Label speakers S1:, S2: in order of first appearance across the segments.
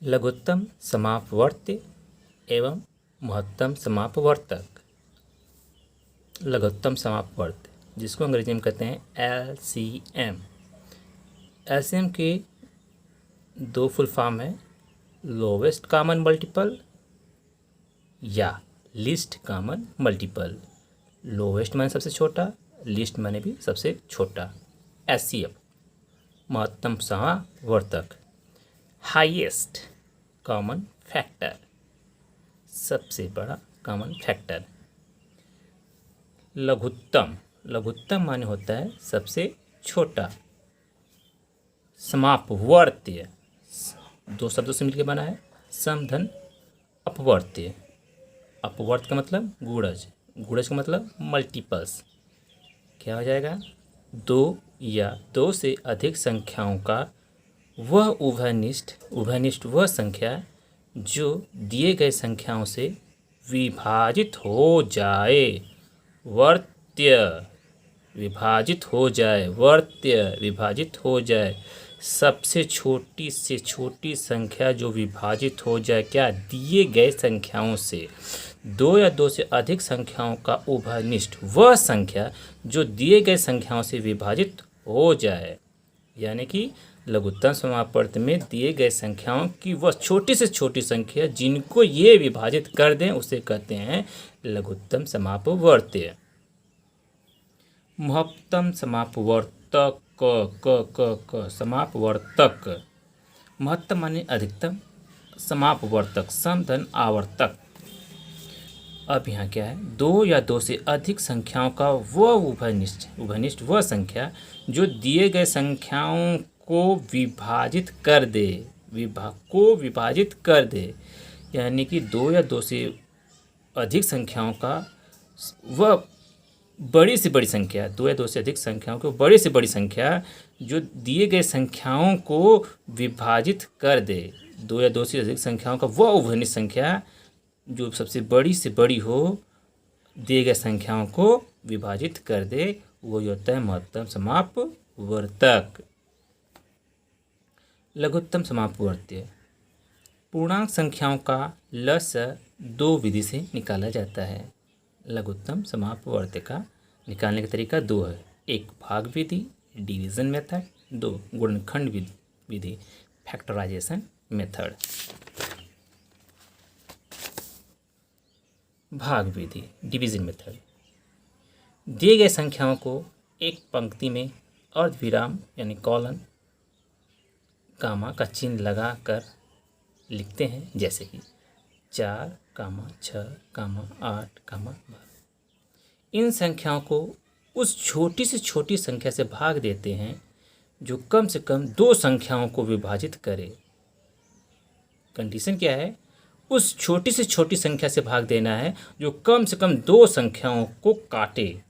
S1: लघुत्तम समापवर्त्य एवं महत्तम समापवर्तक। लघुत्तम समापवर्त्य जिसको अंग्रेजी में कहते हैं LCM। LCM की दो फुल फॉर्म है, लोवेस्ट कॉमन मल्टीपल या लीस्ट कॉमन मल्टीपल। लोवेस्ट माने सबसे छोटा, लीस्ट माने भी सबसे छोटा। SCM महत्तम समापवर्तक, हाईएस्ट कॉमन फैक्टर, सबसे बड़ा कॉमन फैक्टर। लघुत्तम, लघुत्तम माने होता है सबसे छोटा। समापवर्त्य दो शब्दों से मिलकर बना है, समधन अपवर्त्य। अपवर्त्य का मतलब गुणज, गुणज का मतलब मल्टीपल्स। क्या हो जाएगा? दो या दो से अधिक संख्याओं का वह उभयनिष्ठ, उभयनिष्ठ वह संख्या जो दिए गए संख्याओं से विभाजित हो जाए। वर्त्य विभाजित हो जाए, वर्त्य विभाजित हो जाए। सबसे छोटी से छोटी संख्या जो विभाजित हो जाए, क्या? दिए गए संख्याओं से। दो या दो से अधिक संख्याओं का उभयनिष्ठ वह संख्या जो दिए गए संख्याओं से विभाजित हो जाए। यानी कि लघुत्तम समापवर्त्य में दिए गए संख्याओं की वह छोटी से छोटी संख्या जिनको ये विभाजित कर दें उसे कहते हैं लघुत्तम समापवर्त्य। महत्तम समापवर्तक, क समापवर्तक। महत्तम माने अधिकतम, समापवर्तक समधन आवर्तक। अब यहाँ क्या है? दो या दो से अधिक संख्याओं का वह उभयनिष्ठ, उभयनिष्ठ वह संख्या जो दिए गए संख्याओं को विभाजित कर दे, विभाजित कर दे। यानी कि दो या दो से अधिक संख्याओं का वह बड़ी से बड़ी संख्या, दो या दो से अधिक संख्याओं को बड़ी से बड़ी संख्या जो दिए गए संख्याओं को विभाजित कर दे। दो या दो से अधिक संख्याओं का वह उभयनिष्ठ संख्या जो सबसे बड़ी से बड़ी हो, दिए गए संख्याओं को विभाजित कर दे, वही होता है महत्तम समापवर्तक। लघुत्तम समापवर्त्य। पूर्णांक संख्याओं का लसाअ दो विधि से निकाला जाता है। लघुत्तम समापवर्त्य का निकालने का तरीका दो है, एक भाग विधि डिवीजन मेथड, दो गुणनखंड विधि फैक्टराइजेशन मेथड। भाग विधि डिवीजन मेथड। दिए गए संख्याओं को एक पंक्ति में अर्धविराम यानी कॉलन कामा का चिन्ह लगा कर लिखते हैं, जैसे कि 4, 6, 8, 12। इन संख्याओं को उस छोटी से छोटी संख्या से भाग देते हैं जो कम से कम दो संख्याओं को विभाजित करे। कंडीशन क्या है? उस छोटी से छोटी संख्या से भाग देना है जो कम से कम दो संख्याओं को काटे।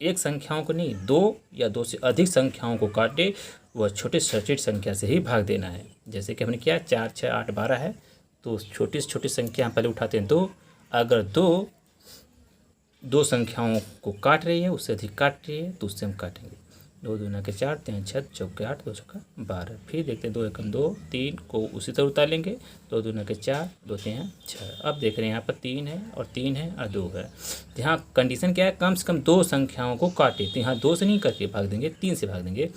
S1: एक संख्याओं को नहीं, दो या दो से अधिक संख्याओं को काटे, वह छोटे से छोटी संख्या से ही भाग देना है। जैसे कि हमने किया 4, 6, 8, 12 है, तो छोटी से छोटी संख्या पहले उठाते हैं दो। अगर दो संख्याओं को काट रही है, उससे अधिक काट रही है, तो उससे हम काटेंगे। 2 दूना के 4, 3 6 चौके 8, 2 चौका 12। फिर देखते हैं 2 एकम 2, 3 को उसी तरह उतार लेंगे। 2 दूना के 4, 2 3 6। अब देख रहे हैं यहाँ पर 3 है और 3 है और 2 है। तो यहाँ कंडीशन क्या है? कम से कम दो संख्याओं को काटे। तो यहाँ 2 से नहीं करके भाग देंगे, 3 से भाग देंगे।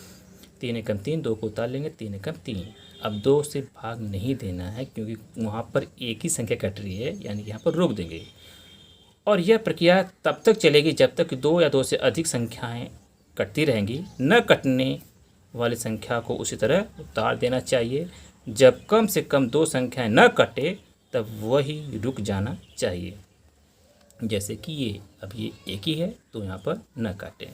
S1: 3 एकम 3, 2 को उतार लेंगे, 3 एकम 3। अब 2 से भाग नहीं देना है क्योंकि वहाँ पर एक ही संख्या कट रही है, यानी कि यहाँ पर रोक देंगे। और यह प्रक्रिया तब तक चलेगी जब तक कि दो या दो से अधिक संख्याएं कटती रहेंगी। न कटने वाली संख्या को उसी तरह उतार देना चाहिए। जब कम से कम दो संख्याएं न कटे तब वही रुक जाना चाहिए। जैसे कि अब ये एक ही है तो यहाँ पर न काटें।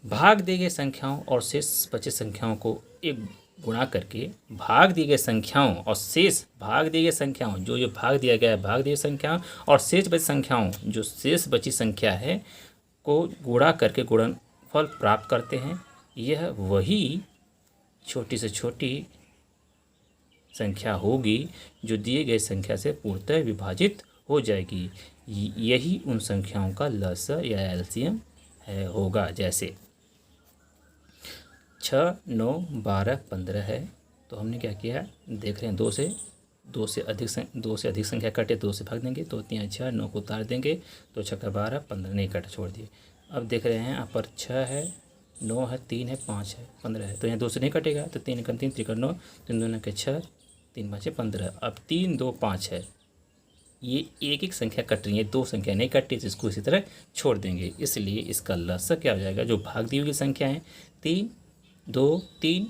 S1: भाग दिए गए संख्याओं और शेष बचे संख्याओं को एक गुणा करके भाग दिए गए संख्याओं और शेष भाग दिए गए संख्याओं जो भाग दिया गया है, भाग दिए संख्याओं और शेष बची संख्याओं जो शेष बची संख्या है को गुणा करके गुणनफल प्राप्त करते हैं। यह वही छोटी से छोटी संख्या होगी जो दिए गए संख्या से पूर्णतः विभाजित हो जाएगी। यही उन संख्याओं का लसाअ या LCM होगा। जैसे 6, 9, 12, 15 है, तो हमने क्या किया? देख रहे हैं 2 से दो से अधिक संख्या कटे तो 2 से भाग देंगे, तो 3 6, 9 को उतार देंगे, तो 6 12 15 नहीं कटा, छोड़ दिए। अब देख रहे हैं यहाँ पर 6 है, 9 है, 3 है, 5 है, 15 है, तो यहाँ 2 से नहीं कटेगा, तो 3 एकम 3, 3 9, 3 2 के 6, 3 5 15। अब 3 2 5 है, ये एक एक संख्या कट रही है, 2 संख्या नहीं कटती, तो इसको इसी तरह छोड़ देंगे। इसलिए इसका लसा क्या हो जाएगा, जो भाग दी हुई संख्या है 3 2 3,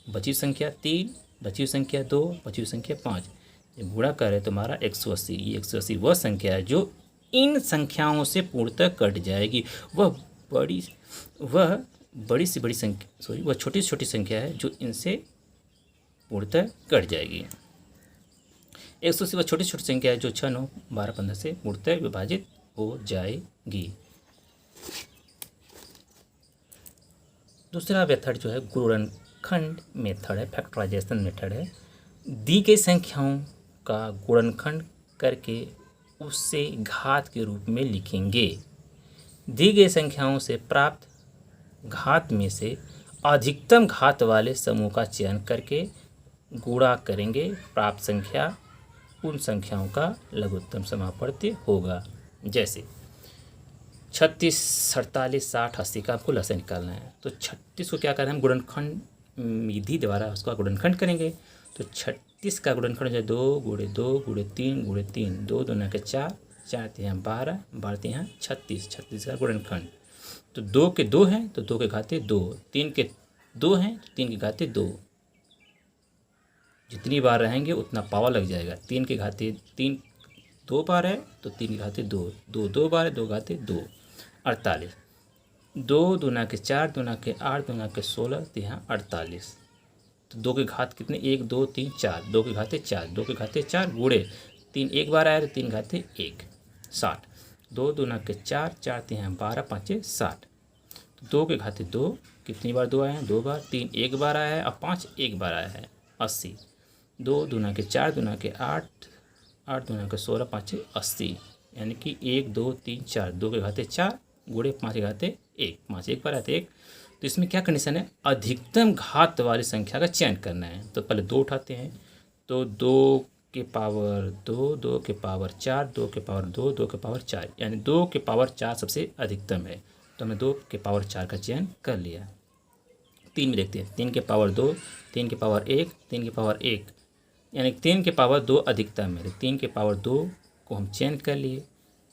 S1: बची संख्या 3, बची हुई संख्या 2, बची हुई संख्या 5, जब गुणा करें तो हमारा 180। ये 180 वह संख्या है जो इन संख्याओं से पूर्णतः कट जाएगी। वह बड़ी से बड़ी संख्या, वह छोटी से छोटी संख्या है जो इनसे पूर्णतः कट जाएगी। 180 वह छोटी छोटी संख्या है जो 6 9 12 15 से पूर्णतः विभाजित हो जाएगी। दूसरा मेथड जो है गुणनखंड मेथड है, फैक्टराइजेशन मेथड है। दी गई संख्याओं का गुणनखंड करके उससे घात के रूप में लिखेंगे। दी गई संख्याओं से प्राप्त घात में से अधिकतम घात वाले समूह का चयन करके गुणा करेंगे। प्राप्त संख्या उन संख्याओं का लघुत्तम समापवर्ती होगा। जैसे 36 47 60 80 का आपको लसा निकालना है, तो 36 को क्या करना है, हम गुणनखंड विधि द्वारा उसका गुणनखंड करेंगे। तो 36 का गुणनखंड जो 2 × 2 × 3 × 3, 2 2 के 4, 4 3 12, 12 3 36, 36 का गुणनखंड। तो 2 के 2 हैं तो 2 के घाते 2, 3 के 2 हैं तो 3 के घाते 2, जितनी बार रहेंगे उतना पावर लग जाएगा। 3 के घाते 3 2 बार है तो 3 के घाते 2, 2 2 बार है, 2 घाते 2, 48। 2 2 के 4, 2 के 8, 2 के 16, 3 48। तो 2 के घात कितने, 1 2 3 4, 2 के घाते 4, 2 के घाते 4 गुणे 3 एक बार आया तो 3 घाते 1, 60। 2 2 के 4, 4 3 12, 5 60। तो 2 के घाते 2, कितनी बार 2 आए हैं, 2 बार। 3 एक बार आया है और 5 एक बार आया है, 80। 2 2 के 4, 2 के 8, 8 2 के 16, 5 80, यानी कि 1 2 3 4, 2 के घाते 4 गुणे 5 के घाते 1, 5 एक बार आते 1। तो इसमें क्या कंडीशन है, अधिकतम घात वाली संख्या का चयन करना है। तो पहले 2 उठाते हैं, तो 2 के पावर 2, 2 के पावर 4, 2 के पावर 2, 2 के पावर 4, यानी 2 के पावर 4 सबसे अधिकतम है। तो हमने 2 के पावर 4 का चयन कर लिया। 3 में देखते हैं, 3 के पावर 2, 3 के पावर 1, 3 के पावर 1, यानी 3 के पावर 2 अधिकतम है। तो 3 के पावर 2 को हम चयन कर लिए।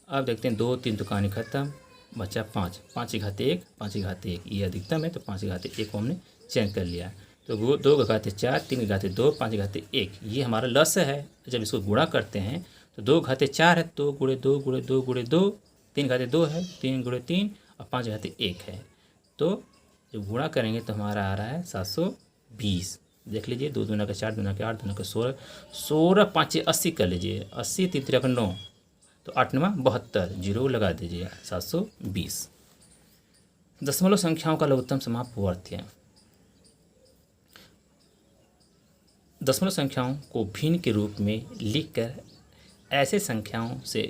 S1: अब देखते हैं 2 3 दुकानें खत्म, बचा 5, 5 के घाते 1, 5 के घाते 1, ये अधिकतम है तो 5 के घाते 1 को हमने चयन कर लिया। तो 2 के घाते 4, 3 के घाते 2, 5 के घाते 1, ये हमारा लस है। जब इसको गुणा करते हैं तो 2 घाते 4 है, 2 × 2 × 2 × 2, 3 घाते 2 है, 3 × 3 और 5 घाते 1 है। तो जब गुणा करेंगे तो हमारा आ रहा है 720। देख लीजिए, 2 2 के 4, 2 के 8, 2 के 16, 16 5 80 कर लीजिए, 80 3 3 9, तो 8 9 72, जीरो लगा दीजिए, 720। दशमलव संख्याओं का लघुत्तम समापवर्ती। दशमलव संख्याओं को भिन्न के रूप में लिखकर ऐसे संख्याओं से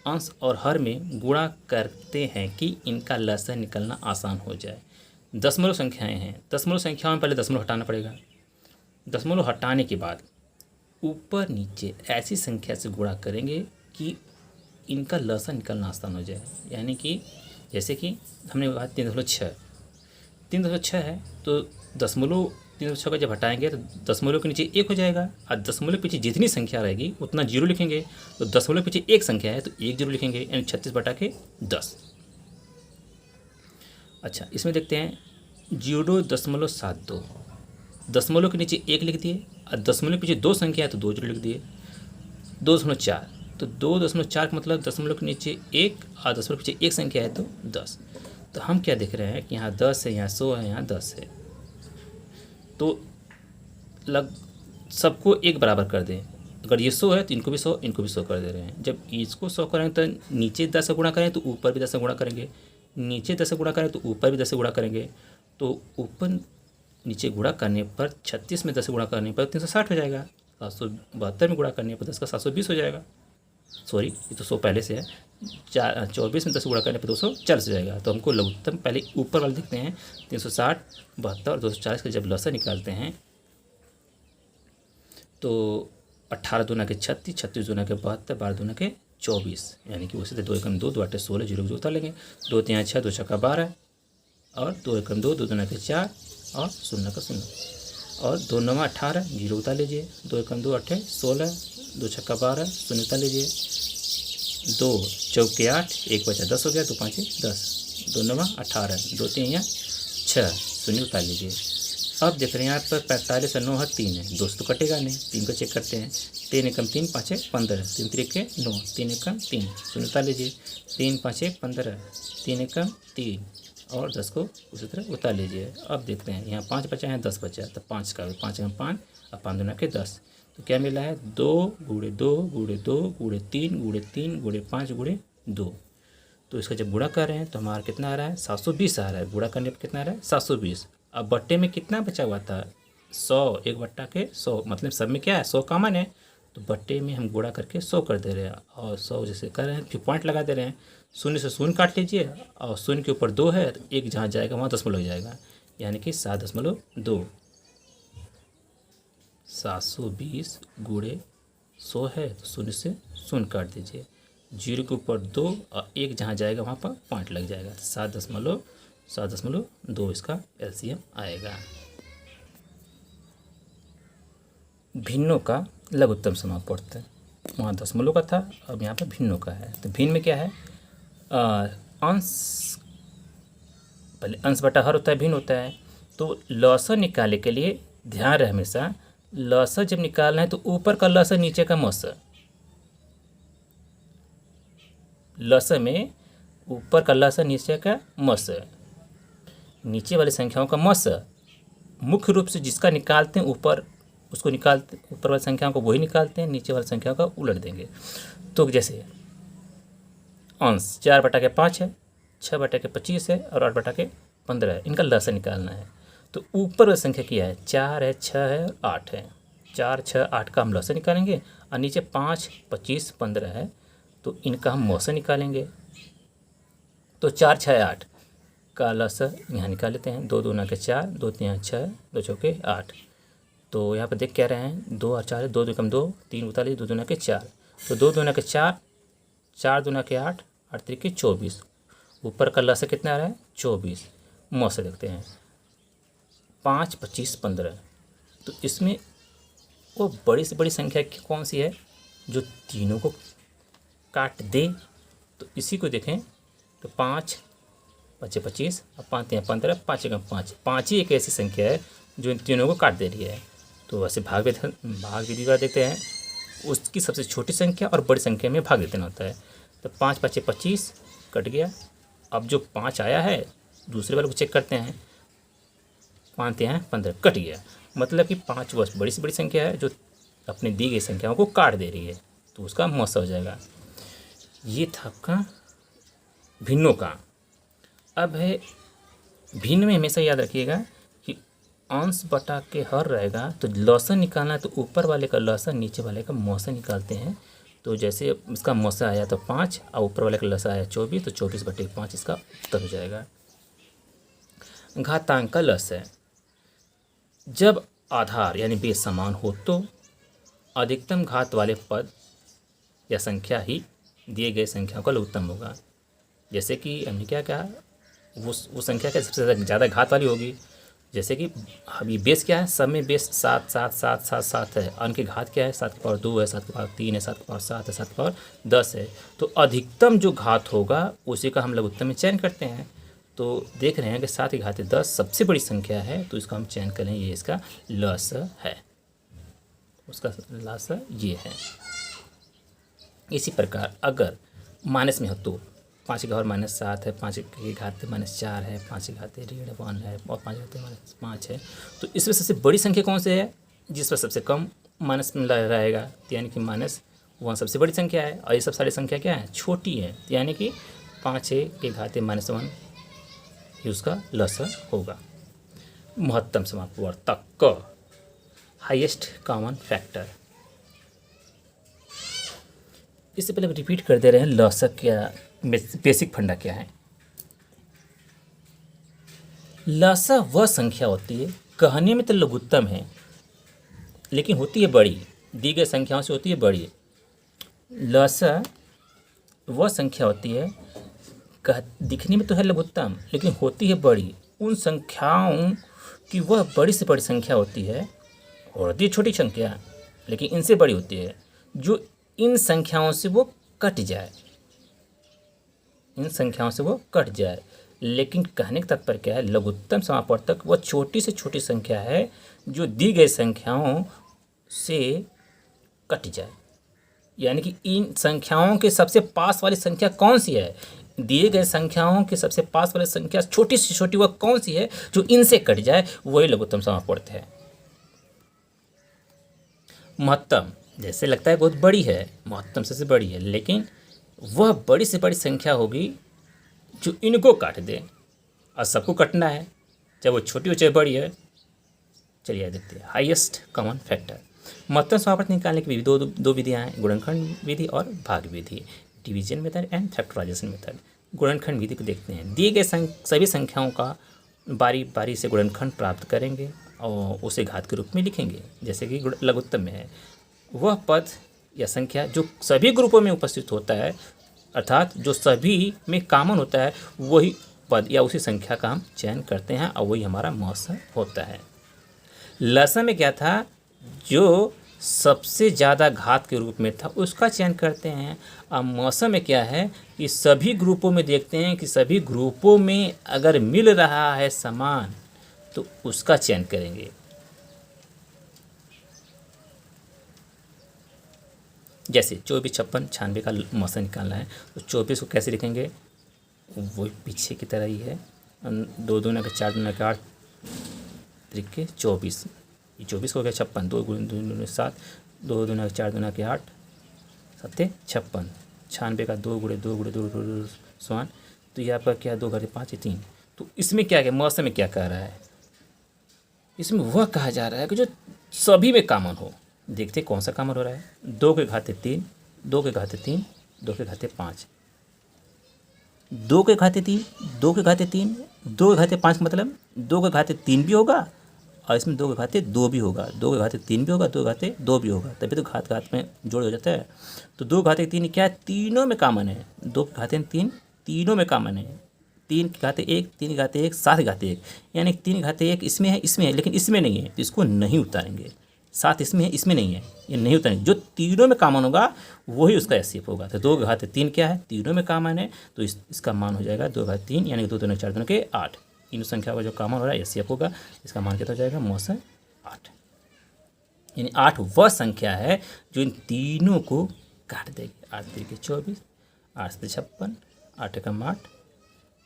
S1: अंश और हर में गुणा करते हैं कि इनका लसा निकलना आसान हो जाए। दशमलव संख्याएं हैं, दशमलव संख्याओं में पहले दशमलव हटाना पड़ेगा। दशमलव हटाने के बाद ऊपर नीचे ऐसी संख्या से गुणा करेंगे कि इनका लसा निकलना आसान हो जाए। यानी कि जैसे कि हमने कहा 3.6, 3.6 है तो दशमलव 3.6 का जब हटाएंगे तो दशमलव के नीचे 1 हो जाएगा, और दशमलव के पीछे जितनी संख्या रहेगी उतना जीरो लिखेंगे। तो दशमलव के पीछे एक संख्या है तो 1 जीरो लिखेंगे, यानी 36/10। अच्छा, इसमें देखते हैं 0.72, दशमलव के नीचे 1 लिख दिए, और दशमलव के पीछे 2 संख्या है तो 2 जीरो लिख दिए। 2.4, तो 2.4 का मतलब दशमलव के नीचे 1 और दशमलव के पीछे 1 संख्या है तो 10। तो हम क्या देख रहे हैं कि यहाँ 10 है, यहाँ 100 है, यहाँ 10 है, तो सबको एक बराबर कर दें। अगर ये 100 है तो इनको भी 100, इनको भी 100 कर दे रहे हैं। जब इसको 100 करेंगे तो नीचे 10 से गुणा करें तो ऊपर भी 10 से गुणा करेंगे, नीचे 10 से गुणा करें तो ऊपर भी 10 से गुणा करेंगे। तो ऊपर नीचे गुणा करने पर 36 में 10 से गुणा करने पर 360 हो जाएगा, 772 में गुणा करने पर 10 का 720 हो जाएगा। सॉरी, ये तो 100 पहले से है। 24 में 10 से गुणा करने पर 240 हो जाएगा। तो हमको लघुत्तम पहले ऊपर वाले देखते हैं, 360, 72 और 240 का जब लसा निकालते हैं तो 18 दूना के 36, 36 दूना के 72, 12 दूना के 24, यानी कि उसी से 2 एकम 2, 2 8 16, 0 जो उतार लेंगे। 2 3 6, 2 छक्का 12 और 2 एकम 2, 2 दूना के 4 और 0 का 0 और 2 9 18, 0 उतार लीजिए। 2 एकम 2 8 16, 2 छक्का 12, 0 उतार लीजिए। 2 चौके 8, 1 बचा 10 हो गया, 2 5 10, 2 9 18, 2 3 6, 0 उतार लीजिए। अब देख रहे हैं यहाँ पर 45 और 9 है 3 है, 2 तो कटेगा नहीं, 3 को चेक करते हैं। 3 एकम 3, 5 15, 3 3 9, 3 एकम 3, 0 उतार लीजिए। 3 5 15, 3 एकम 3 और 10 को उसी तरह उतार लीजिए। अब देखते हैं यहाँ 5 बचा है, 10 बचा, तो 5 का 5 एकम 5 और 5 दूना के 10, तो क्या मिला है 2 गुणे 2 गुणे 2 गुणे 3 गुणे 3 गुणे 5 गुणे 2। तो इसका जब गुणा कर रहे हैं तो हमारा कितना आ रहा है 720 आ रहा है। गुणा करने पर कितना आ रहा है 720। अब बट्टे में कितना बचा हुआ था 100, 1 बट्टा के 100, मतलब सब में क्या है 100 कॉमन है, तो बट्टे में हम गुणा करके 100 कर दे रहे हैं और 100 जैसे कर रहे हैं फिर पॉइंट लगा दे रहे हैं। 0 से 0 काट लीजिए और 0 के ऊपर 2 है तो 1 जहाँ जाएगा वहाँ दशमलव हो जाएगा, यानी कि 7.2। 720 गुणे 100 है तो 0 से 0 काट दीजिए। 0 के ऊपर 2 और 1 जहाँ जाएगा वहाँ पर पॉइंट लग जाएगा, तो 7.2 इसका एलसीएम आएगा। भिन्नों का लघुत्तम समाप्त पढ़ते हैं। वहाँ दशमलव का था, अब यहाँ पर भिन्नों का है। तो भिन्न में क्या है अंश, पहले अंश बटा हर होता है, भिन्न होता है। तो लौसर निकालने के लिए ध्यान रहे हमेशा, लौसर जब निकालना है तो ऊपर का लौसर नीचे का मौसर, लौसर में ऊपर का लौसर नीचे का मौसर, नीचे वाली संख्याओं का मौसर मुख्य रूप से जिसका निकालते हैं ऊपर उसको निकालते, ऊपर वाली संख्याओं को वही निकालते हैं, नीचे वाली संख्याओं का उलट देंगे। तो जैसे अंश 4 बटा के 5 है, 6 बटा के 25 है और 8 बटा के 15 है, इनका लसा निकालना है। तो ऊपर वाली संख्या क्या है 4 है, 6 है और 8 है। 4 6 8 का हम लसा निकालेंगे और नीचे 5 25 15 है, तो इनका हम मौसा निकालेंगे। तो 4 6 8 का लसा यहाँ निकाल लेते हैं। 2 दूना के 4, 2 3 6, 2 चौके 8। तो यहाँ पर देख क्या रहे हैं 2 और 4, 2 2 2, 3 उतार लीजिए, 2 दूना के 4, तो 2 दूना के 4, 4 दूना के 8, 8 3 24। ऊपर का लसा कितना आ रहा है 24। मौसा देखते हैं 5 25 15। तो इसमें वो बड़ी से बड़ी संख्या कौन सी है जो तीनों को काट दे, तो इसी को देखें तो 5 5 25 और 5 3 15, 5 1 5, 5 ही एक ऐसी संख्या है जो इन तीनों को काट दे रही है। तो वैसे भाग विधि का देखते हैं, उसकी सबसे छोटी संख्या और बड़ी संख्या में भाग देना होता है। तो 5 5 25 कट गया। अब जो 5 आया है दूसरे वाले को चेक करते हैं, 5 3 15 कट गया, मतलब कि 5 वर्ष बड़ी से बड़ी संख्या है जो अपने दी गई संख्याओं को काट दे रही है, तो उसका मौसा हो जाएगा। ये था आपका भिन्नों का। अब है भिन्न में हमेशा याद रखिएगा कि अंश बटा के हर रहेगा, तो लौसा निकालना है तो ऊपर वाले का लौसा नीचे वाले का मौसा निकालते हैं। तो जैसे इसका मौसा आया तो 5 और ऊपर वाले का लौसा आया 24, तो 24 बटे 5 इसका उत्तर हो जाएगा। घातांक का लस है, जब आधार यानी बेस समान हो तो अधिकतम घात वाले पद या संख्या ही दिए गए संख्याओं का लघुत्तम होगा। जैसे कि हमने क्या कहा, वो संख्या क्या सबसे ज़्यादा घात वाली होगी। जैसे कि अभी बेस क्या है, सब में बेस 7 7 7 7 7 है, और उनकी घात क्या है 7 की पावर 2 है, 7 की पावर 3 है, 7 की पावर 7 है, 7 की पावर 10 है। तो अधिकतम जो घात होगा उसी का हम लघुत्तम में चयन करते हैं। तो देख रहे हैं कि 7 की घात 10 सबसे बड़ी संख्या है, तो इसका हम चयन करें, ये इसका लस है, उसका लस ये है। इसी प्रकार अगर माइनस में हो तो 5 की घात -7 है, 5 की घात -4 है, 5 की घात -1 है और 5 की घात -5 है। तो इसमें सबसे बड़ी संख्या कौन सी है जिस पर सबसे कम माइनस में रहेगा, यानी कि -1 सबसे बड़ी संख्या है, और ये सब सारी संख्या क्या है छोटी है, यानी कि 5 की घात -1 ही उसका लसा होगा। महत्तम समाप्त वर्तक क, हाईएस्ट कॉमन फैक्टर। इससे पहले रिपीट कर दे रहे हैं लसक क्या, बेसिक फंडा क्या है। लसा वह संख्या होती है, कहने में तो लघुत्तम है लेकिन होती है बड़ी, दी गई संख्याओं से होती है बड़ी। लसा वह संख्या होती है दिखने में तो है लघुत्तम लेकिन होती है बड़ी। उन संख्याओं की वह बड़ी से बड़ी संख्या होती है और होती है छोटी संख्या लेकिन इनसे बड़ी होती है जो इन संख्याओं से वो कट जाए, इन संख्याओं से वो कट जाए। लेकिन कहने का तात्पर्य क्या है, लघुत्तम समापवर्तक वह छोटी से छोटी संख्या है जो दी गई संख्याओं से कट जाए। यानी कि इन संख्याओं के सबसे पास वाली संख्या कौन सी है, दिए गए संख्याओं के सबसे पास वाली संख्या छोटी से छोटी वह कौन सी है जो इनसे कट जाए, वही लघुत्तम समापवर्त है। महत्तम जैसे लगता है बहुत बड़ी है, महत्तम सबसे बड़ी है, लेकिन वह बड़ी से बड़ी संख्या होगी जो इनको काट दे। और सबको कटना है, चाहे वो छोटी हो चाहे बड़ी है। चलिए देखते हैं हाईएस्ट कॉमन फैक्टर। महत्तम समापवर्त निकालने की दो विधियाँ हैं, गुणनखंड विधि और भाग विधि, division method and factorization method. गुणनखंड विधि को देखते हैं। दिए गए सभी संख्याओं का बारी बारी से गुणनखंड प्राप्त करेंगे और उसे घात के रूप में लिखेंगे। जैसे कि लघुत्तम में है, वह पद या संख्या जो सभी ग्रुपों में उपस्थित होता है, अर्थात जो सभी में कॉमन होता है, वही पद या उसी संख्या का हम चयन करते हैं और वही हमारा मौसम होता है। लसा में क्या था, जो सबसे ज़्यादा घात के रूप में था उसका चयन करते हैं। अब मौसम में क्या है कि सभी ग्रुपों में देखते हैं कि सभी ग्रुपों में अगर मिल रहा है समान तो उसका चयन करेंगे। जैसे 24, 56, 96 का मौसम निकालना है तो 24 को कैसे लिखेंगे, वो पीछे की तरह ही है। 2 दूना का 4 दूना का 8 त्रिके 24, ये 24 हो गया। 56 2 गुणे 7, 2 दूना का 4 दूना के 8 7 56। 96 का 2 गुणे 2 गुणे 2 स्वान, तो यहाँ पर क्या 2 घटे 5 3। तो इसमें क्या है, मौसम में क्या कह रहा है, इसमें वह कहा जा रहा है कि जो सभी में कॉमन हो। देखते कौन सा कॉमन हो रहा है। 2 के घाते 3, 2 के घाते 3, 2 के घाते 5, 2 के घाते 3, 2 के घाते 3, 2 के घाते 5 मतलब 2 के घाते 3 भी होगा और इसमें 2 के घाते 2 भी होगा, 2 के घाते 3 भी होगा, 2 के घाते 2 भी होगा, तभी तो घात घात में जोड़ हो जाता है। तो 2 घाते 3 क्या है, तीनों में कॉमन है। 2 के घाते 3 तीनों में कॉमन है। 3 के घाते 1, 3 के घाते 1, 7 के घाते 1, यानी 3 के घाते 1 इसमें है लेकिन इसमें नहीं है, तो इसको नहीं उतारेंगे। 7 इसमें है, इसमें नहीं है, ये नहीं उतारेंगे। जो तीनों में कॉमन होगा वही उसका एससीएफ होगा। तो 2 के घाते 3 क्या है, तीनों में कॉमन है, तो इसका मान हो जाएगा 2 घाते 3, यानी 2 दूना 4 दूना के 8। तीनों संख्या का जो कॉमन हो रहा है एससीएफ होगा, इसका मान कितना हो जाएगा, मौसम 8। यानी 8 वह संख्या है जो इन तीनों को काट देगी। 8 3 24, 8 7 56, 8 एकम 8,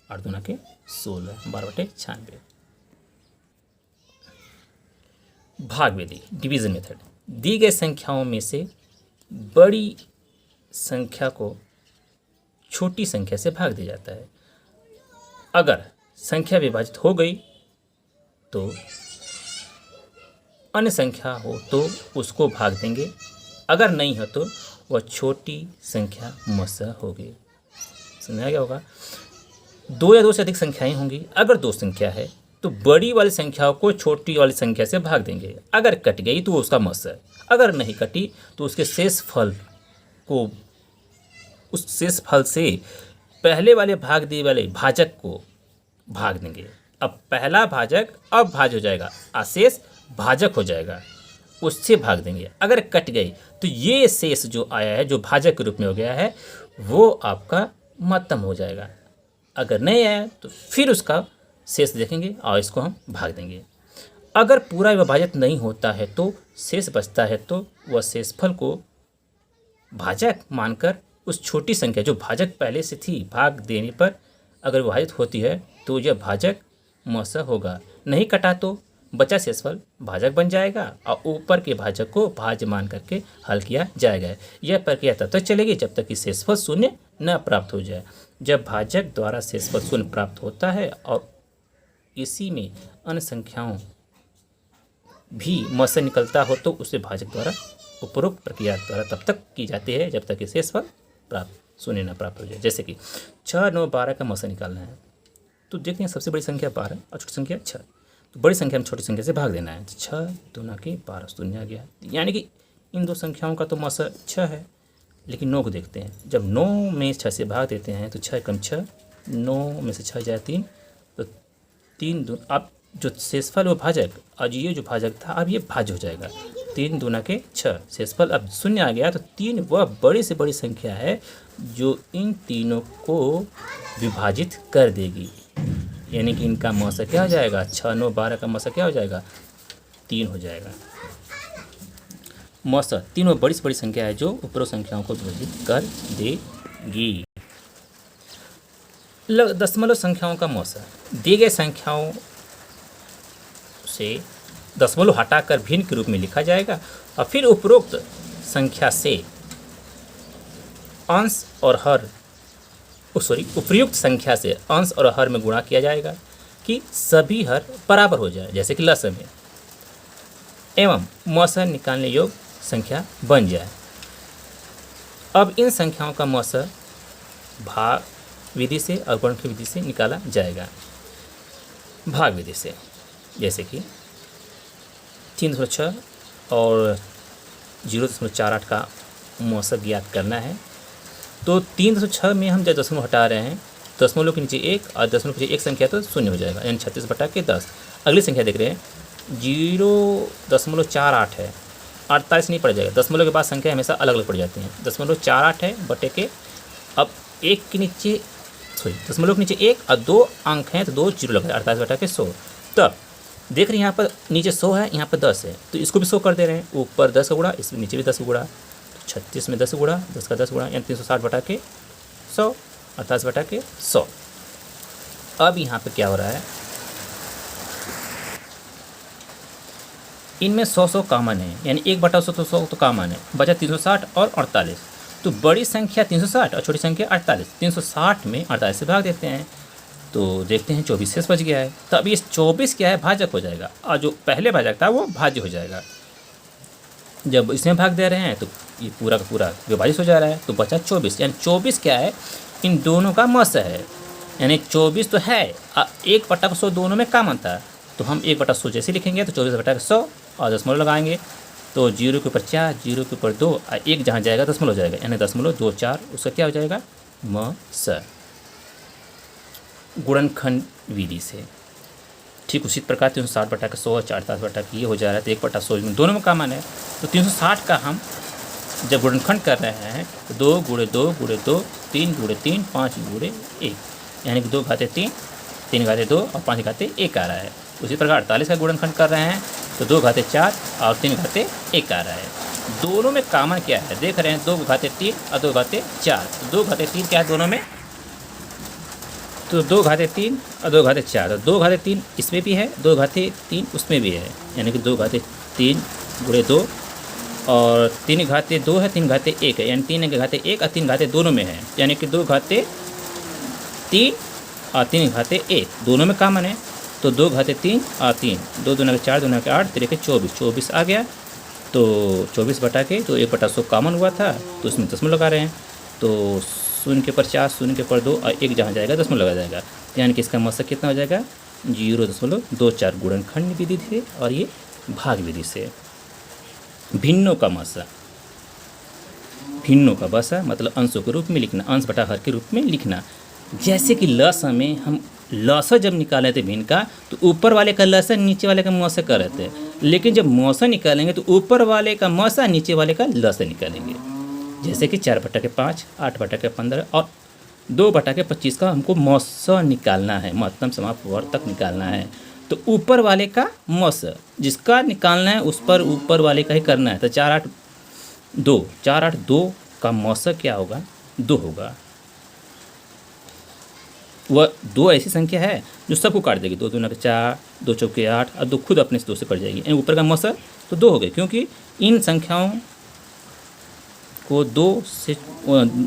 S1: 8 दूना के 16, 12/96। भाग विधि, डिवीजन मेथड। दी गई संख्याओं में से बड़ी संख्या को छोटी संख्या से भाग दिया जाता है। अगर संख्या विभाजित हो गई तो अन्य संख्या हो तो उसको भाग देंगे, अगर नहीं हो तो वह छोटी संख्या मुमस्सा होगी। समझा गया होगा। 2 या 2 से अधिक संख्याएं होंगी। अगर 2 संख्या है तो बड़ी वाली संख्याओं को छोटी वाली संख्या से भाग देंगे। अगर कट गई तो उसका मुमस्सा, अगर नहीं कटी तो उसके शेष फल को, उस शेष फल से पहले वाले भाग दिए वाले भाजक को भाग देंगे। अब पहला भाजक अब भाज हो जाएगा, अशेष भाजक हो जाएगा, उससे भाग देंगे। अगर कट गई तो ये शेष जो आया है, जो भाजक के रूप में हो गया है, वो आपका महत्तम हो जाएगा। अगर नहीं आया तो फिर उसका शेष देखेंगे और इसको हम भाग देंगे। अगर पूरा विभाजित नहीं होता है तो शेष बचता है, तो वह शेषफल को भाजक मानकर उस छोटी संख्या जो भाजक पहले से थी, भाग देने पर अगर विभाजित होती है तो यह भाजक मुमस्सा होगा। नहीं कटा तो बचा शेषफल भाजक बन जाएगा और ऊपर के भाजक को भाज्य मान करके हल किया जाएगा। यह प्रक्रिया तब तक चलेगी जब तक कि शेषफल शून्य न प्राप्त हो जाए। जब भाजक द्वारा शेषफल शून्य प्राप्त होता है और इसी में अन्य संख्याओं भी मुमस्सा निकलता हो तो उसे भाजक द्वारा उपरोक्त प्रक्रिया द्वारा तब तक की जाती है जब तक कि शेषफल प्राप्त शून्य न प्राप्त हो जाए। जैसे कि 6 9 12 का मुमस्सा निकालना है तो देखते हैं सबसे बड़ी संख्या 12 और छोटी संख्या 6, तो बड़ी संख्या में छोटी संख्या से भाग देना है। 6 दूना के 12 शून्य आ गया, यानी कि इन दो संख्याओं का तो मौसा 6 है, लेकिन 9 को देखते हैं। जब 9 में 6 से भाग देते हैं तो 6 कम 6, 9 में से 6 जाए 3, तो 3 दून, अब जो शेषफल वो भाजक, आज ये जो भाजक था अब ये भाज्य हो जाएगा। 3 दूना के 6, शेषफल अब शून्य आ गया। तो 3 वह बड़ी से बड़ी संख्या है जो इन तीनों को विभाजित कर देगी, यानी कि इनका मौसा क्या हो जाएगा, 6, 9, 12 का मौसा क्या हो जाएगा, 3 हो जाएगा। मौसा 3 वह बड़ी से बड़ी संख्या है जो उपरोक्त संख्याओं को विभाजित कर देगी। दशमलव संख्याओं का मौसा दी गई संख्याओं से दशमलव हटाकर भिन्न के रूप में लिखा जाएगा और फिर उपरोक्त संख्या से अंश और हर उपर्युक्त संख्या से अंश और हर में गुणा किया जाएगा कि सभी हर बराबर हो जाए, जैसे कि लसम में, एवं मौसा निकालने योग्य संख्या बन जाए। अब इन संख्याओं का मौसा भाग विधि से और गुणन की विधि से निकाला जाएगा। भाग विधि से, जैसे कि 306 और 0.48 का मौसा ज्ञात करना है। तो 306 में हम जब दशमलव हटा रहे हैं, दशमलव के नीचे 1 और दशमलव के नीचे 1 संख्या तो शून्य हो जाएगा, यानी 36/10। अगली संख्या देख रहे हैं 0.48 है, 48 नहीं पड़ जाएगा। दशमलव के बाद संख्या हमेशा अलग अलग पड़ जाती हैं। 0.48 है बटे के, अब 1 के नीचे दशमलव के नीचे 1 और 2 अंक हैं तो 2 जीरो लगा, 48/100। तब देख रहे हैं यहाँ पर नीचे 100 है, यहाँ पर 10 है, तो इसको भी 100 कर दे रहे हैं। ऊपर 10 का गुणा, इसमें नीचे भी 10 का गुणा, तो 36 में 10 गुणा, 10 का 10 गुणा, यानी 360/100, 48/100। अब यहाँ पे क्या हो रहा है, इनमें 100 कॉमन है, यानी 1/100 तो 100 तो कॉमन है, बचा 360 और 48। तो बड़ी संख्या 360 और छोटी संख्या 48, 360 में 48 से भाग देते हैं तो देखते हैं 24 शेष बच गया है। तो अब ये 24 क्या है, भाजक हो जाएगा, और जो पहले भाजक था वो भाज्य हो जाएगा। जब इसमें भाग दे रहे हैं तो ये पूरा का पूरा विभाजित हो जा रहा है, तो बचा 24, यानी 24 क्या है, इन दोनों का मौसा है, यानी 24 तो है, 1/100 दोनों में कॉमन था, तो हम 1/100 जैसे लिखेंगे तो 24/100 और दशमलव लगाएंगे, तो 0 के ऊपर 4, 0 के ऊपर 2 और 1 जहाँ जाएगा दशमलव हो जाएगा, यानी 0.24, उसका क्या हो जाएगा, मौसा। गुणनखंड विधि से ठीक उसी प्रकार 360/100, 48/100 ये हो जा रहा है, तो 1/100 में दोनों में कॉमन है। तो 360 का हम जब गुणनखंड कर रहे हैं तो 2 × 2 × 2, 3 × 3, 5 × 1, यानी कि 2 घाते 3, 3 घाते 2 और 5 घाते 1 आ रहा है। उसी प्रकार 48 का गुणनखंड कर रहे हैं तो 2 घाते 4 और 3 घाते 1 आ रहा है। दोनों में कॉमन क्या है, देख रहे हैं 2 घाते 3 और 2 घाते 4, तो 2 घाते 3 क्या है दोनों में, तो 2 घाते 3 और 2 घाते 4, तो 2 घाते 3 इसमें भी है, 2 घाते 3 उसमें भी है, यानी कि 2 घाते 3 × 2 और 3 घाते 2 है, 3 घाते 1 है, यानी 3 घाते 1 और 3 घाते दोनों में है, यानी कि 2 घाते 3 और 3 घाते 1 दोनों में कॉमन है, तो 2 घाते 3 और 3, 2 दूना के 4, 2 दूना के 8, 3 के 24, 24 आ गया। तो 24 बटा के तो 1/100 कॉमन हुआ था, तो इसमें दशमलव लगा रहे हैं, तो 0 के ऊपर 4, 0 के ऊपर 2 और 1 जहाँ जाएगा दशमलव लगा जाएगा, यानी कि इसका मौसा कितना हो जाएगा, 0.24 गुणनखंड विधि से और ये भाग विधि से। भिन्नों का मौसा, भिन्नों का मौसा मतलब अंशों के रूप में लिखना, अंश बटा हर के रूप में लिखना। जैसे कि लसा में हम लसा जब निकाले थे भिन्न का, तो ऊपर वाले का लसा नीचे वाले का मौसा कर रहे थे, लेकिन जब मौसा निकालेंगे तो ऊपर वाले का मौसा नीचे वाले का लसा निकालेंगे। जैसे कि 4/5, 8/15 और 2/25 का हमको मौसा निकालना है, महत्तम समाप्त वर्ग तक निकालना है। तो ऊपर वाले का मौसा जिसका निकालना है उस पर ऊपर वाले का ही करना है। तो 4/8 का मौसा क्या होगा, 2 होगा। वह 2 ऐसी संख्या है जो सबको काट देगी, 2 दूना के 4, 2 चौके 8 और 2 खुद अपने से 2 से कट जाएगी, ऊपर का मौसा तो 2 हो गए, क्योंकि इन संख्याओं को 2 से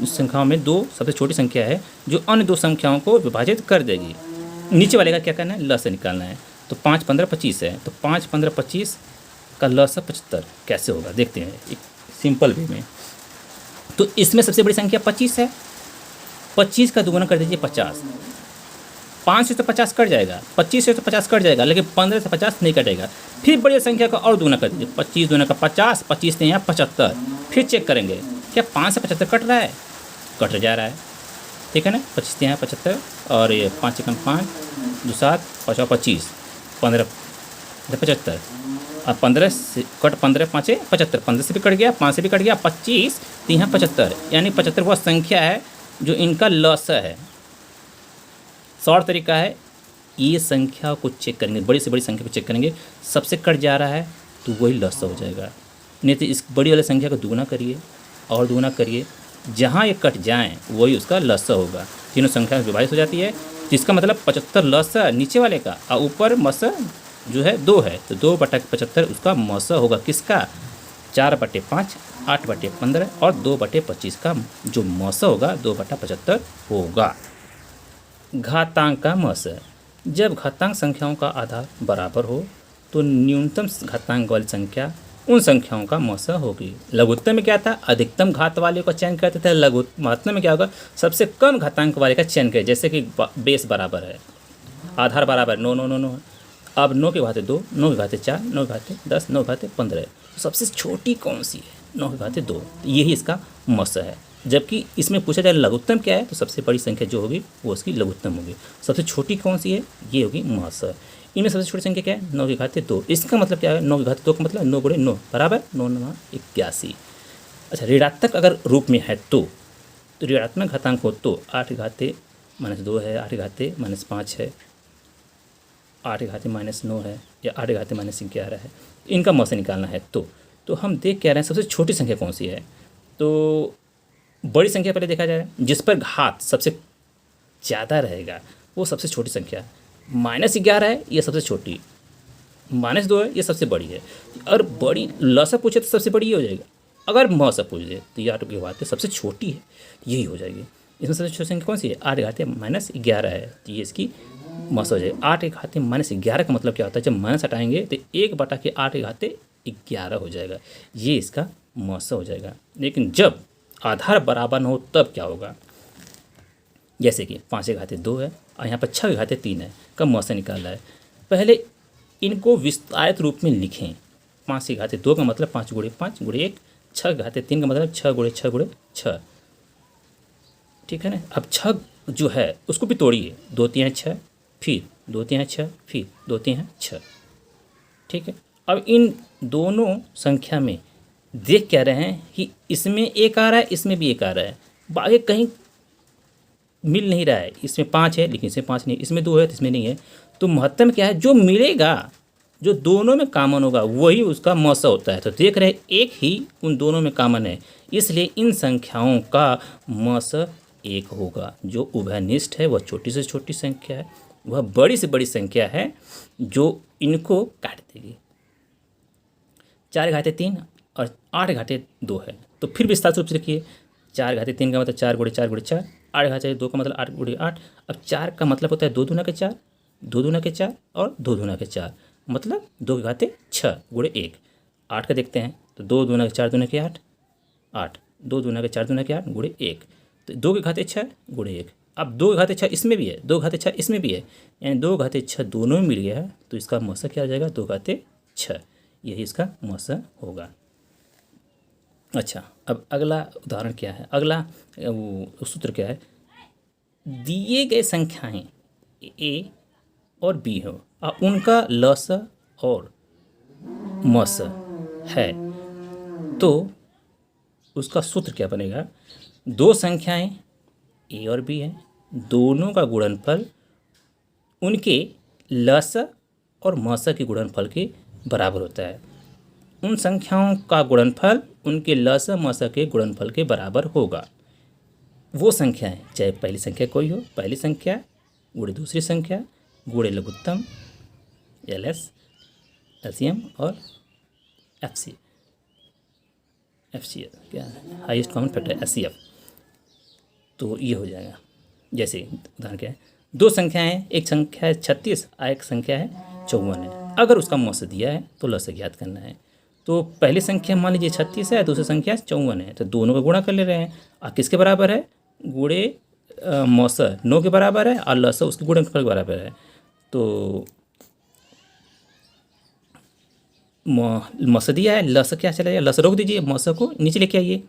S1: संख्याओं में 2 सबसे छोटी संख्या है जो अन्य 2 संख्याओं को विभाजित कर देगी। नीचे वाले का क्या करना है, लसा निकालना है। तो 5, 15, 25 है, तो 5, 15, 25 का लसा 75 कैसे होगा देखते हैं एक सिंपल वे में। तो इसमें सबसे बड़ी संख्या 25 है, 25 का दुगुना कर दीजिए 50, 5 से तो 50 कट जाएगा, 25 से तो 50 कट जाएगा, लेकिन 15 से 50 नहीं कटेगा। फिर बड़ी संख्या का और दूना कर दीजिए, 25 दूना का 50, 25 ने यहाँ 75। फिर चेक करेंगे क्या 5 से 75 कट रहा है, कट जा रहा है, ठीक है ना। 25 से यहाँ 75 और ये 5 से कम 5, 2 7 5 और 25, 15 75 और 15 से कट 15 5 75, 15 से भी कट गया, 5 से भी कट गया, 25 तो यहाँ 75, यानी 75 वह संख्या है जो इनका लसा है। शॉर्ट तरीका है, ये संख्या को चेक करेंगे, बड़ी से बड़ी संख्या को चेक करेंगे, सबसे कट जा रहा है तो वही लसा हो जाएगा। नहीं तो इस बड़ी वाली संख्या को दुगुना करिए और दुगुना करिए, जहाँ ये कट जाएँ वही उसका लसा होगा। तीनों संख्या विभाजित हो जाती है, तो इसका मतलब 75 लसा नीचे वाले का और ऊपर मसा जो है 2 है, तो 2/75 उसका मसा होगा किसका, 4/5, 8/15 और 2/25 का जो मसा होगा 2/75 होगा। घातांक का मसा, जब घातांक संख्याओं का आधार बराबर हो तो न्यूनतम घातांक वाली संख्या उन संख्याओं का मसा होगी। लघुत्तम में क्या था, अधिकतम घात वाले का चयन करते थे, महत्तम में क्या होगा, सबसे कम घातांक वाले का चयन करें। जैसे कि बेस बराबर है, आधार बराबर 9 9 9 9, अब 9 के घाते 2, 9 के घाते 4, 9 के घाते 10, 9 के घाते 15, तो सबसे छोटी कौन सी है, 9 के घाते 2, यही इसका मसा है। जबकि इसमें पूछा जाए लघुत्तम क्या है, तो सबसे बड़ी संख्या जो होगी वो उसकी लघुत्तम होगी। सबसे छोटी कौन सी है, ये होगी मसा। इनमें सबसे छोटी संख्या क्या है, 9 के घाते 2। इसका मतलब क्या है, 9 के घाते 2 का मतलब 9 गुणे 9 बराबर 9 9 81। अच्छा, ऋणात्मक अगर रूप में है तो ऋणात्मक घातांक हो तो 8 के घाते -2 है, 8 के घाते -5 है, 8 के घाते -9 है, या 8 के घाते -11 है। इनका मसा निकालना है तो हम देख क्या रहे हैं, सबसे छोटी संख्या कौन सी है। तो बड़ी संख्या पहले देखा जाए, जिस पर घात सबसे ज़्यादा रहेगा वो सबसे छोटी संख्या। -11 है, ये सबसे छोटी, -2 है, ये सबसे बड़ी है। और बड़ी लसा पूछे तो सबसे बड़ी ये हो जाएगी, अगर मसा पूछ दे तो यार की बात है सबसे छोटी है, यही हो जाएगी। इसमें सबसे छोटी संख्या कौन सी है, 8 के घाते -11 है, तो ये इसकी मसा हो जाएगी। 8 के घाते -11 का मतलब क्या होता है, जब माइनस हटाएंगे तो 1/8 के घाते 11 हो जाएगा, ये इसका मसा हो जाएगा। लेकिन जब आधार बराबर न हो तब क्या होगा, जैसे कि 5 के घाते 2 है और यहाँ पर 6 के घाते 3 है, कब मसा निकालना है। पहले इनको विस्तारित रूप में लिखें। 5 के घाते 2 का मतलब 5 गुणे 5 गुणे 1, 6 के घाते 3 का मतलब 6 गुणे 6 गुणे 6, ठीक है ना। अब 6 जो है उसको भी तोड़िए, 2 3 6, फिर 2 3 6, फिर 2 3 6, ठीक है। अब इन दोनों संख्या में देख क्या रहे हैं कि इसमें 1 आ रहा है, इसमें भी 1 आ रहा है, बाकी कहीं मिल नहीं रहा है। इसमें 5 है लेकिन इसमें 5 नहीं, इसमें 2 है तो इसमें नहीं है। तो महत्तम क्या है, जो मिलेगा, जो दोनों में कॉमन होगा वही उसका मसा होता है। तो देख रहे हैं एक ही उन दोनों में कॉमन है, इसलिए इन संख्याओं का मसा 1 होगा। जो उभयनिष्ठ है वह छोटी से छोटी संख्या है, वह बड़ी से बड़ी संख्या है जो इनको काट देगी। 4 के घाते 3 और 8 के घाते 2 है, तो फिर विस्तार रूप से लिखिए। 4 के घाते 3 का मतलब 4 गुणे 4 गुणे 4, 8 के घाते 2 का मतलब 8 गुणे 8। अब 4 का मतलब होता है 2 दूना के 4, 2 दूना के 4 और 2 दूना के 4, मतलब 2 के घाते 6 गुणे 1। 8 का देखते हैं तो 2 दूना के 4 दूना के 8, 8, 2 दूना के 4 दूना के 8 गुणे 1, तो 2 के घाते 6 गुणे 1। अब 2 के घाते 6 इसमें भी है, 2 के घाते 6 इसमें भी है, यानी 2 के घाते 6 दोनों में मिल गया है, तो इसका मसा क्या हो जाएगा, 2 के घाते 6, यही इसका मसा होगा। अच्छा, अब अगला उदाहरण क्या है, अगला वो सूत्र क्या है, दिए गए संख्याएं ए और बी हो और उनका लसा और मसा है, तो उसका सूत्र क्या बनेगा। 2 संख्याएं ए और बी हैं, दोनों का गुणनफल उनके लसा और मसा के गुणनफल के बराबर होता है। उन संख्याओं का गुणनफल उनके लसा मसा के गुणनफल के बराबर होगा। वो संख्याएं चाहे पहली संख्या कोई हो, पहली संख्या गुणे दूसरी संख्या गुणे लघुत्तम LS, LCM और FCF क्या है, हाईएस्ट कॉमन फैक्टर HCF। तो ये हो जाएगा। जैसे उदाहरण क्या है, 2 संख्याएं, एक संख्या है 36 और एक संख्या है 54 है। अगर उसका मसा दिया है तो लसा ज्ञात करना है। तो पहली संख्या मान लीजिए 36 है, दूसरी संख्या 54 है, तो दोनों का गुणा कर ले रहे हैं। और किसके बराबर है, गुणे मौस 9 के बराबर है और लस उसके गुणनफल के बराबर है। तो मौस दिया है, लस क्या चला जाएगा, लस रोक दीजिए, मौस को नीचे लेके आइए,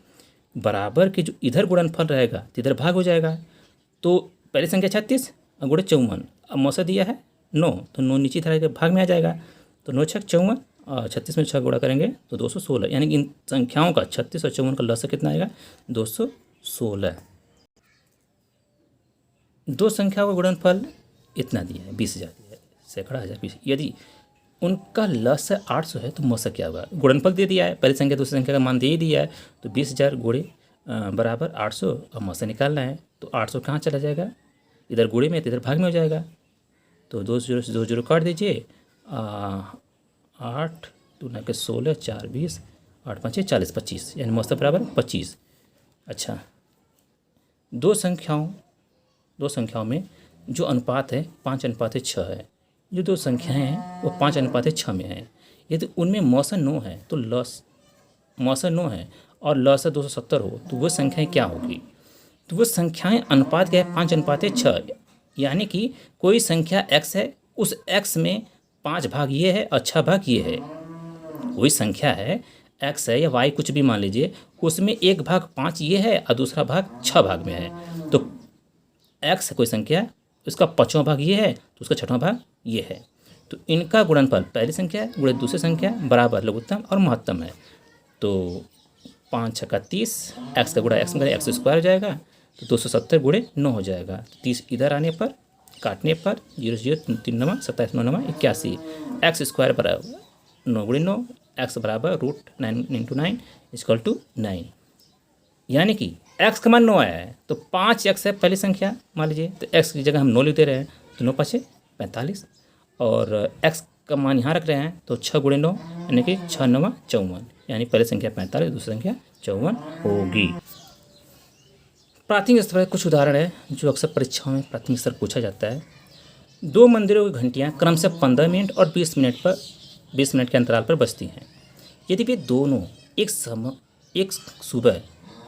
S1: बराबर के जो इधर गुणनफल रहेगा तो इधर भाग हो जाएगा। तो पहली संख्या 36 और गुणे 54, अब मौसा दिया है 9, तो 9 नीचे इधर भाग में आ जाएगा। तो 9 छक 54 और 36 में 6 गुणा करेंगे तो 216, यानी कि इन संख्याओं का 36 और 54 का लस कितना आएगा 216। दो संख्याओं का गुणनफल इतना दिया है 20,000 दिया है, सैकड़ा हज़ार 20। यदि उनका लस 800 है तो मौसा क्या होगा, गुणनफल दे दिया है, पहली संख्या दूसरी संख्या का मान दे ही दिया है, तो 20,000 गुणे बराबर 800 और मौसा निकालना है। तो 800 कहाँ चला जाएगा, इधर गुणे में तो इधर भाग में हो जाएगा। तो 2 0 से 2 0 काट दीजिए, 8 2 9 के 16 4 20 8 5 40 25, यानी मौसा बराबर 25। अच्छा, दो संख्याओं में जो अनुपात है 5:6 है। जो दो संख्याएं हैं वो 5:6 में है। यदि उनमें मौसा 9 है तो मौसा 9 है और लस 270 हो तो वो संख्याएं क्या होगी, तो वो संख्याएं अनुपात क्या है 5:6, यानी कि कोई संख्या x है, उस x में 5 भाग ये है और 6 भाग ये है। कोई संख्या है x है या y कुछ भी मान लीजिए, उसमें एक भाग 5 ये है और दूसरा भाग 6 भाग में है। तो x है कोई संख्या, उसका 5वां भाग ये है तो उसका 6वां भाग ये है। तो इनका गुणनफल पहली संख्या गुणे दूसरी संख्या बराबर लघुत्तम और महत्तम है। तो 5 छक्का 30, एक्स का गुणा एक्स में एक्स स्क्वायर हो जाएगा, तो 270 गुणे 9 हो जाएगा। 30 इधर आने पर काटने पर 0 0 3 9 27 9 9 81, एक्स स्क्वायर बराबर 9 गुणे 9, एक्स बराबर √9 × 9 = 9, यानी कि एक्स का मान 9 आया है तो 5x है पहली संख्या मान लीजिए, तो x की जगह हम 9 लिखते रहे हैं तो 9 5 45, और x का मान यहाँ रख रहे हैं तो 6 गुणे 9 यानी कि 6 9 54, यानी पहली संख्या 45 दूसरी संख्या 54 होगी। प्राथमिक स्तर पर कुछ उदाहरण है जो अक्सर परीक्षाओं में प्राथमिक स्तर पूछा जाता है। दो मंदिरों की घंटियाँ क्रम से 15 मिनट और 20 मिनट के अंतराल पर बजती हैं। यदि वे दोनों एक सुबह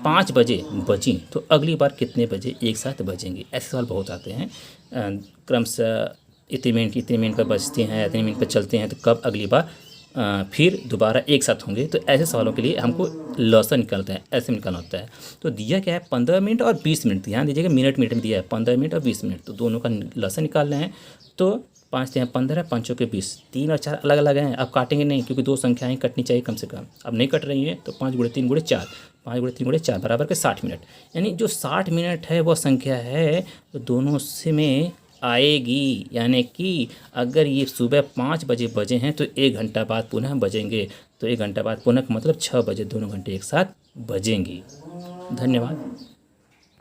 S1: 5 बजे बजी तो अगली बार कितने बजे एक साथ बजेंगे, ऐसे सवाल बहुत आते हैं। क्रम से इतने मिनट पर बजते हैं, इतने मिनट पर चलते हैं, तो कब अगली बार फिर दोबारा एक साथ होंगे। तो ऐसे सवालों के लिए हमको लसा निकालते हैं, ऐसे निकालना होता है। तो दिया क्या है 15 मिनट और 20 मिनट, ध्यान दीजिएगा मिनट में दिया है 15 मिनट और 20 मिनट, तो दोनों का लसा निकालना है। तो 5 3 15 5 के 20, 3 और 4 अलग अलग हैं, अब काटेंगे नहीं क्योंकि दो संख्याएं कटनी चाहिए कम से कम, अब नहीं कट रही हैं। तो 5 गुणे 3 गुणे 4, 5 गुणे 3 गुणे 4 बराबर के 60 मिनट, यानी जो 60 मिनट है वो संख्या है तो दोनों से में आएगी। यानी कि अगर ये सुबह 5 बजे बजे हैं तो 1 घंटा बाद पुनः बजेंगे, तो 1 घंटा बाद पुनः मतलब 6 बजे दोनों घंटे एक साथ बजेंगी। धन्यवाद।